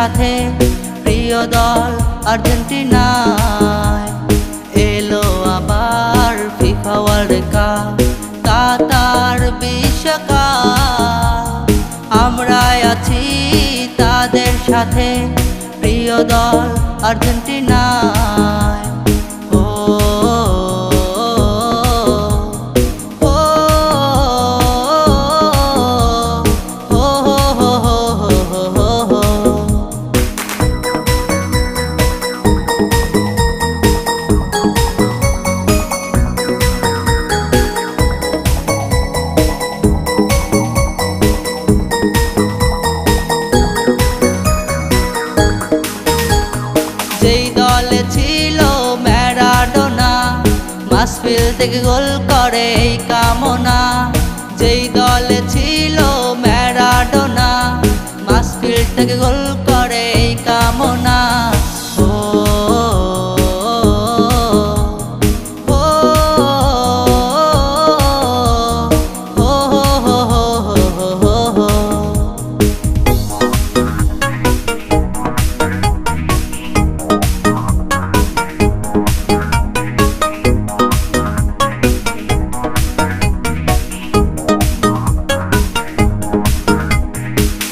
সাথে প্রিয় দল আর্জেন্টিনায় এলো আবার ফিফা ওয়ার্ল্ড কাপ কাতার বিশ্বকাপ। আমরা আছি তাদের সাথে প্রিয় দল আর্জেন্টিনায়। যেই দলে ছিল ম্যারাডোনা মাসফিল থেকে গোল করে এই কামনা। যেই দলে ছিল ম্যারাডোনা মাসফিল থেকে গোল করে এই কামনা।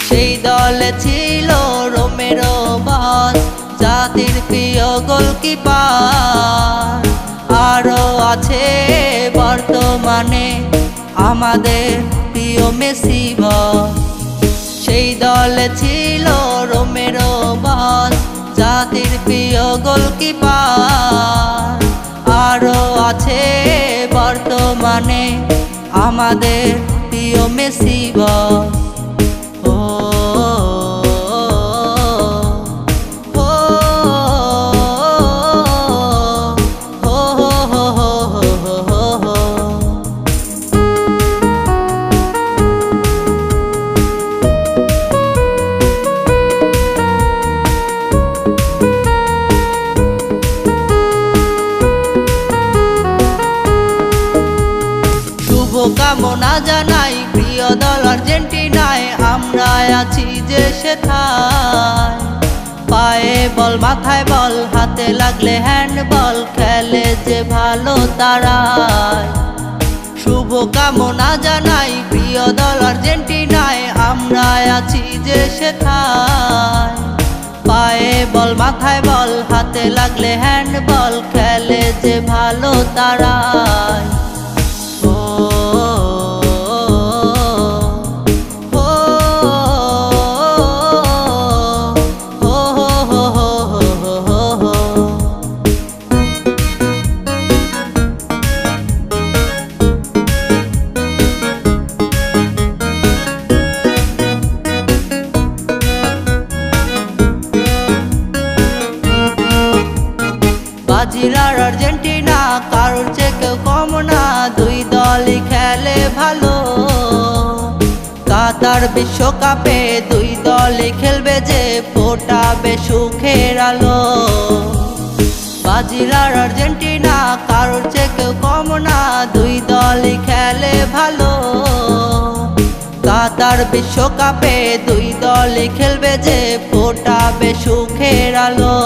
সেই দলে ছিল রোমেরো বস জাতির প্রিয় গোলকিপার। আরও আছে বর্তমানে আমাদের প্রিয় মেসি বস। সেই দলে ছিল রোমেরো বস জাতির প্রিয় গোলকিপার। আরও আছে বর্তমানে আমাদের প্রিয় মেসি বস। শুভকামনা জানাই প্রিয় দল আর্জেন্টিনায়। আমরা আছি যে সেথায় পায়ে বল মাথায় বল হাতে লাগলে হ্যান্ডবল খেলে যে ভালো তারাই। শুভকামনা জানাই প্রিয় দল আর্জেন্টিনায়। আমরা আছি যে সেথায় পায়ে বল মাথায় বল হাতে লাগলে হ্যান্ডবল খেলে যে ভালো তারাই। ব্রাজিল আর আর্জেন্টিনা কারোর চেয়ে কেউ কম না। দুই দলই খেলে ভালো। কাতার বিশ্বকাপে দুই দলই খেলবে যে ফোটাবে সুখের আলো। ব্রাজিল আর আর্জেন্টিনা কারোর চেয়ে কেউ কম না। দুই দলই খেলে ভালো। কাতার বিশ্বকাপে দুই দলই খেলবে যে ফোটাবে সুখের আলো।